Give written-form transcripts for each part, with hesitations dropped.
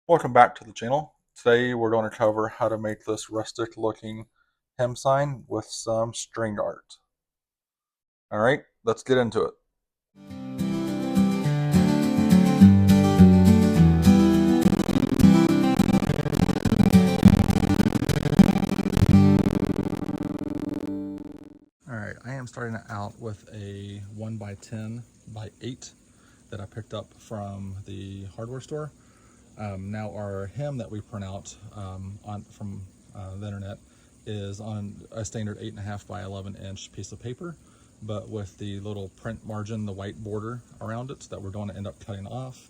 Welcome back to the channel. Today we're going to cover how to make this rustic looking hem sign with some string art. Alright, let's get into it. Alright, I am starting out with a 1 by 10 by 8 that I picked up from the hardware store. Now our hem that we print out from the internet is on a standard 8.5 by 11 inch piece of paper, but with the little print margin, the white border around it that we're going to end up cutting off,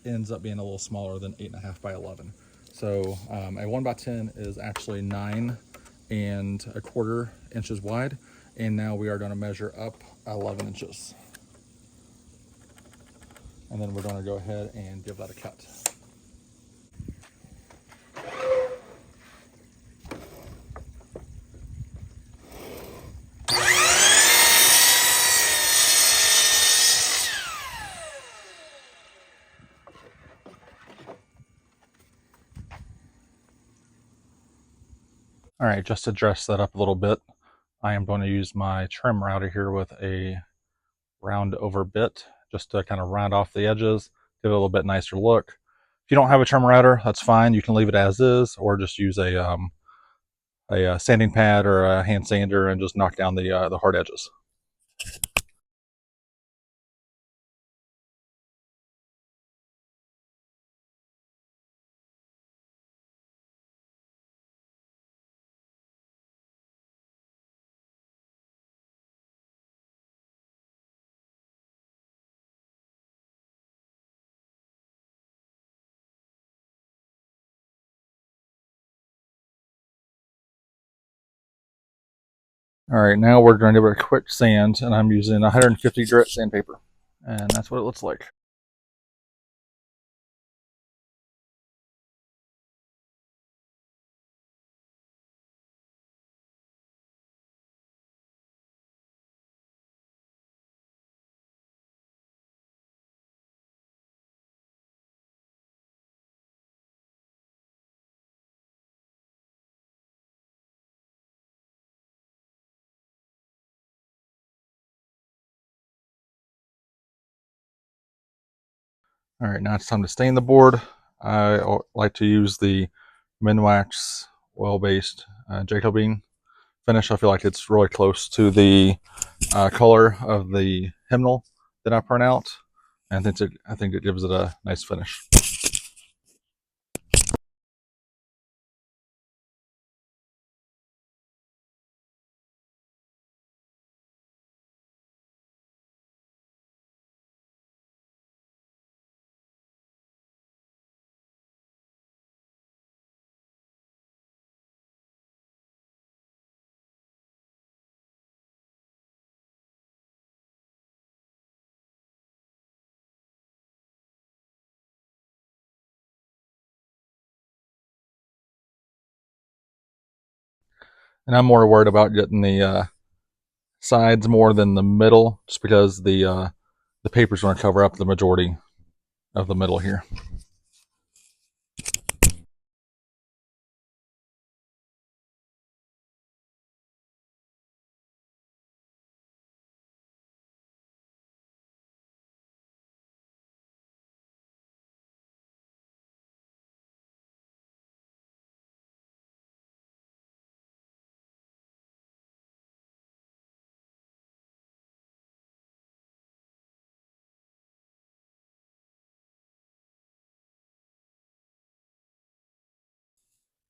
ends up being a little smaller than 8.5 by 11. So a 1 by 10 is actually 9.25 inches wide, and now we are going to measure up 11 inches. And then we're going to go ahead and give that a cut. All right, just to dress that up a little bit, I am going to use my trim router here with a round over bit just to kind of round off the edges, give it a little bit nicer look. If you don't have a trim router, that's fine. You can leave it as is, or just use a sanding pad or a hand sander and just knock down the hard edges. All right, now we're going to give it a quick sand, and I'm using 150 grit sandpaper, and that's what it looks like. All right, now it's time to stain the board. I like to use the Minwax oil-based Jacobine finish. I feel like it's really close to the color of the hymnal that I print out, and I think it gives it a nice finish. And I'm more worried about getting the sides more than the middle, just because the paper's going to cover up the majority of the middle here.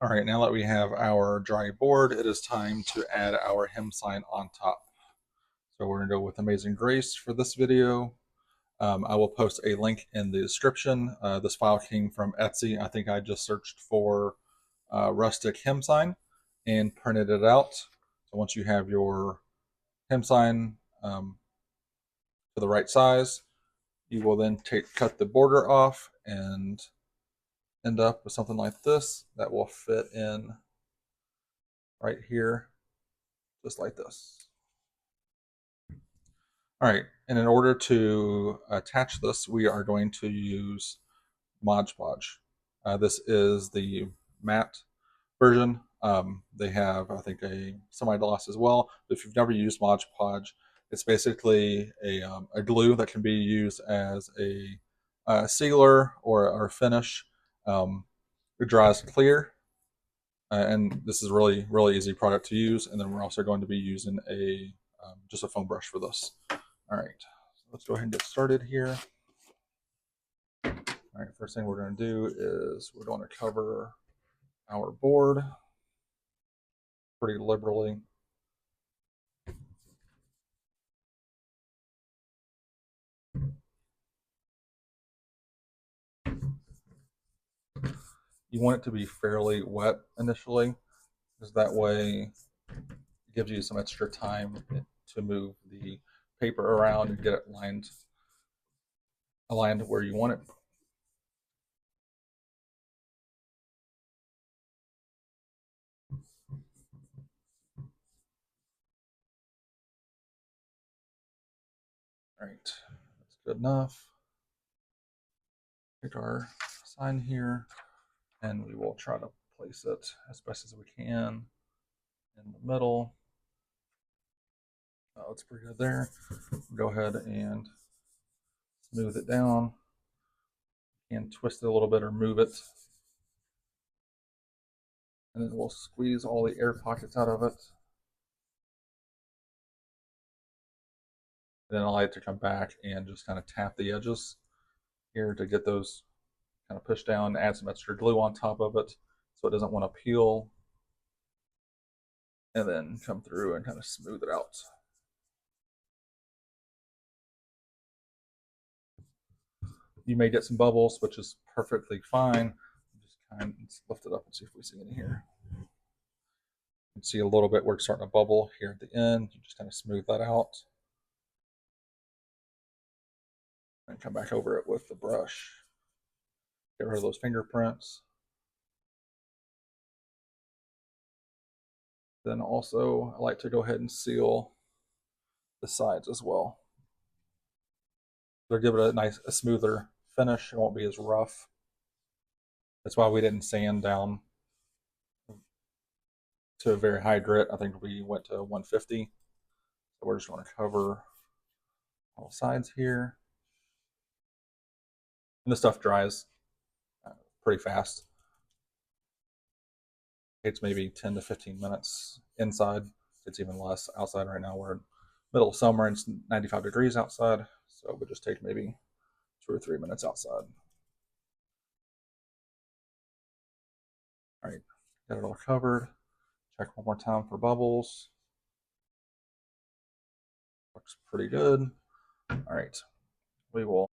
All right, now that we have our dry board, it is time to add our hem sign on top. So we're going to go with Amazing Grace for this video. I will post a link in the description. This file came from Etsy. I think I just searched for rustic hem sign and printed it out. So once you have your hem sign to the right size, you will then cut the border off and end up with something like this that will fit in right here, just like this. All right, and in order to attach this, we are going to use Mod Podge. This is the matte version. They have, I think, a semi-gloss as well. But if you've never used Mod Podge, it's basically a glue that can be used as a sealer or a finish. It dries clear, and this is really really easy product to use. And then we're also going to be using a just a foam brush for this. All right, so let's go ahead and get started here. All right, first thing we're going to do is we're going to cover our board pretty liberally. You want it to be fairly wet initially, because that way it gives you some extra time to move the paper around and get it aligned where you want it. All right, that's good enough. Pick our sign here, and we will try to place it as best as we can in the middle. Oh, it's pretty good there. Go ahead and smooth it down and twist it a little bit or move it. And then we'll squeeze all the air pockets out of it. And then I like to come back and just kind of tap the edges here to get those kind of pushed down, add some extra glue on top of it so it doesn't want to peel, and then come through and kind of smooth it out. You may get some bubbles, which is perfectly fine. Just kind of lift it up and see if we see any here. You can see a little bit where it's starting to bubble here at the end. You just kind of smooth that out. And come back over it with the brush. Get rid of those fingerprints. Then also, I like to go ahead and seal the sides as well. They'll give it a smoother finish. It won't be as rough. That's why we didn't sand down to a very high grit. I think we went to 150. So we're just going to cover all sides here. And this stuff dries pretty fast. It's maybe 10 to 15 minutes inside. It's even less outside right now. We're in middle of summer and it's 95 degrees outside. So it would just take maybe 2 or 3 minutes outside. All right, got it all covered. Check one more time for bubbles. Looks pretty good. All right, we will.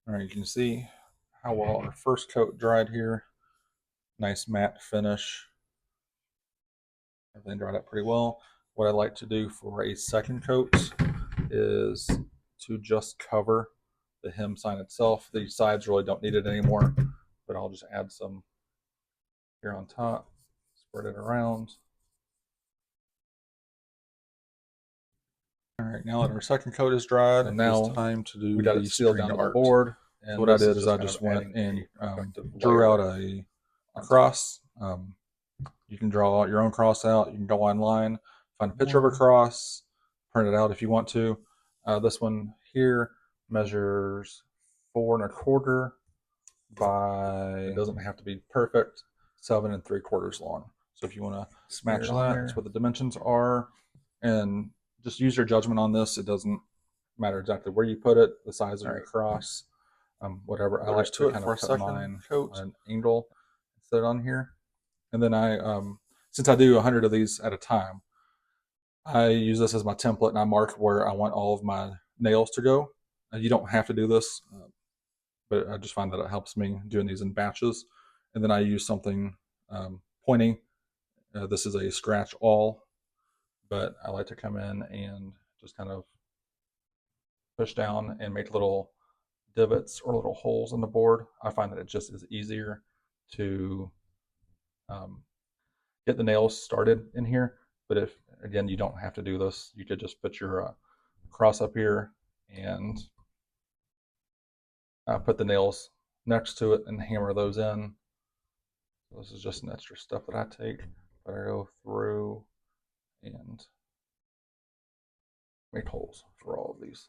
All right, you can see how well our first coat dried here. Nice matte finish. Everything dried up pretty well. What I like to do for a second coat is to just cover the hem sign itself. The sides really don't need it anymore, but I'll just add some here on top, spread it around. All right, now that our second coat is dried, and now it's time to do the seal down on the board. And so what I did is I just went and drew out a cross. You can draw your own cross out. You can go online, find a picture of a cross, print it out if you want to. This one here measures 4¼ by, it doesn't have to be perfect, 7¾ long. So if you want to match that, that's what the dimensions are. And just use your judgment on this. It doesn't matter exactly where you put it, the size of your cross, whatever. I like to kind of cut mine on an angle set it on here, and then since I do 100 of these at a time, I use this as my template and I mark where I want all of my nails to go. You don't have to do this, but I just find that it helps me doing these in batches. And then I use something pointing. This is a scratch all, but I like to come in and just kind of push down and make little divots or little holes in the board. I find that it just is easier to um, get the nails started in here. But if, again, you don't have to do this, you could just put your cross up here and put the nails next to it and hammer those in. So this is just an extra step that I take, but I go through and make holes for all of these.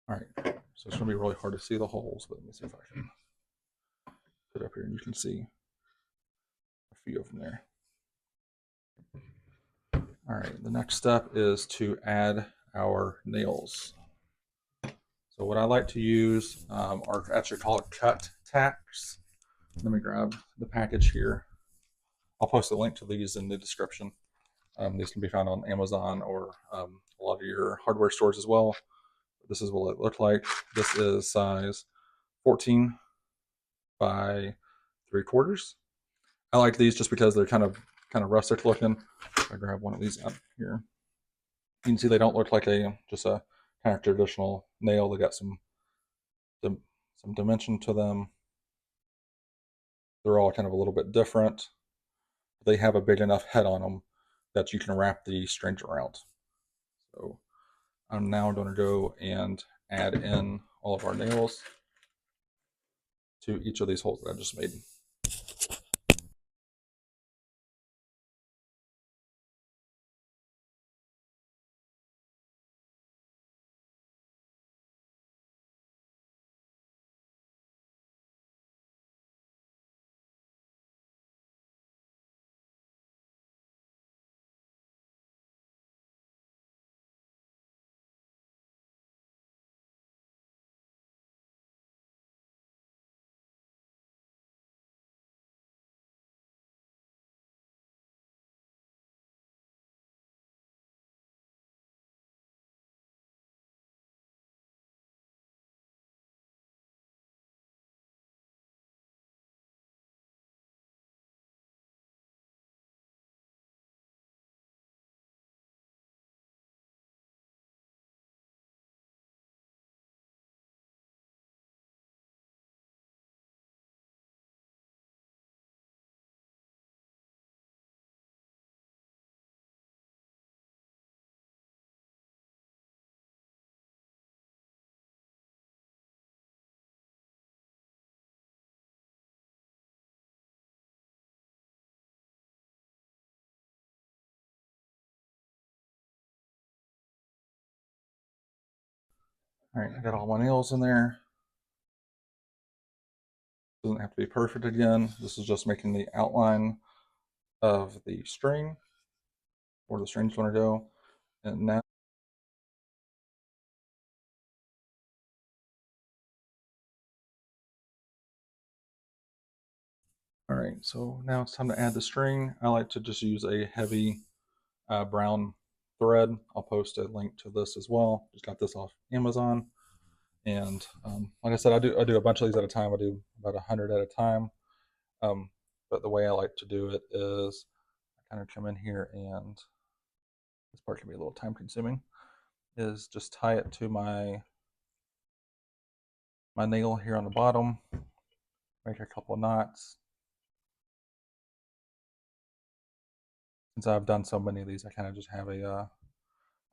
All right, so it's gonna be really hard to see the holes, but let me see if I can put it up here and you can see a few of them there. All right, the next step is to add our nails. So what I like to use are actually called cut tacks. Let me grab the package here. I'll post a link to these in the description. These can be found on Amazon or a lot of your hardware stores as well. This is what it looked like. This is size 14 by 3/4. I like these just because they're kind of rustic looking. If I grab one of these out here, you can see they don't look like just a kind of traditional nail. They got some dimension to them. They're all kind of a little bit different. They have a big enough head on them that you can wrap the strings around. So I'm now going to go and add in all of our nails to each of these holes that I just made. All right, I got all my nails in there. Doesn't have to be perfect again. This is just making the outline of the string, where the string's going to go. And now, all right, so now it's time to add the string. I like to just use a heavy brown thread. I'll post a link to this as well. Just got this off Amazon. And like I said, I do a bunch of these at a time. I do about 100 at a time. But the way I like to do it is I kind of come in here, and this part can be a little time consuming, is just tie it to my nail here on the bottom, make a couple of knots. Since I've done so many of these, I kind of just have a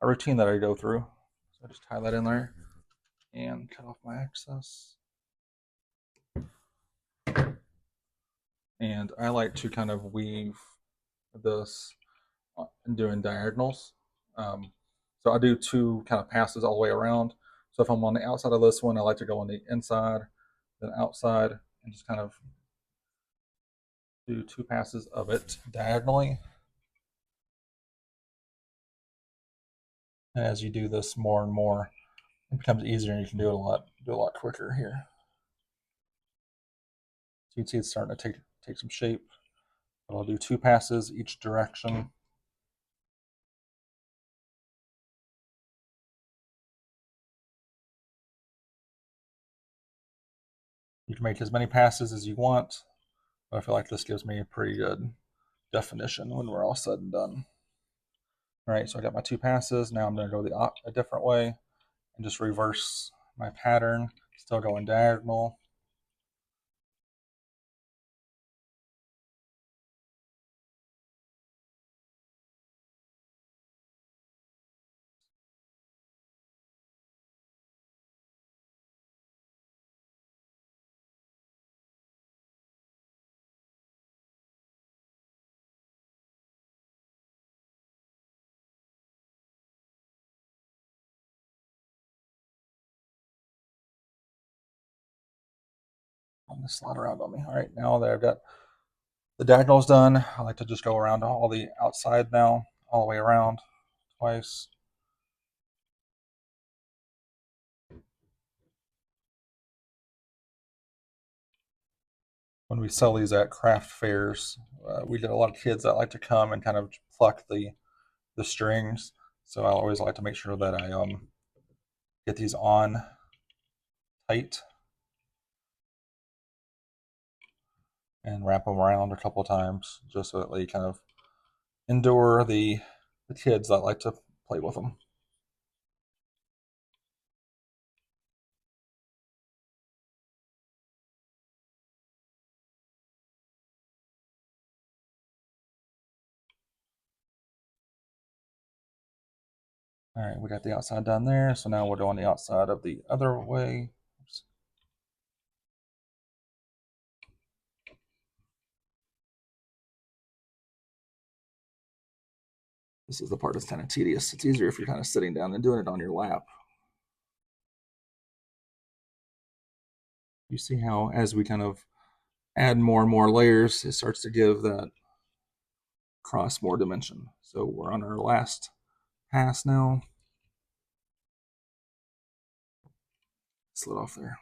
routine that I go through. So I just tie that in there and cut off my excess. And I like to kind of weave this and doing diagonals. So I do two kind of passes all the way around. So if I'm on the outside of this one, I like to go on the inside, then outside, and just kind of do two passes of it diagonally. And as you do this more and more, it becomes easier, and you can do it a lot quicker here. So you can see it's starting to take some shape. I'll do 2 passes each direction. You can make as many passes as you want, but I feel like this gives me a pretty good definition when we're all said and done. All right, so I got my 2 passes. Now I'm going to go a different way and just reverse my pattern, still going diagonal. I'm going to slide around on me. All right, now that I've got the diagonals done, I like to just go around all the outside now, all the way around twice. When we sell these at craft fairs, we get a lot of kids that like to come and kind of pluck the strings. So I always like to make sure that I get these on tight and wrap them around a couple times just so that they kind of endure the kids that like to play with them. All right, we got the outside done there. So now we're doing the outside of the other way. Oops. This is the part that's kind of tedious. It's easier if you're kind of sitting down and doing it on your lap. You see how as we kind of add more and more layers, it starts to give that cross more dimension. So we're on our last pass now. Slid off there.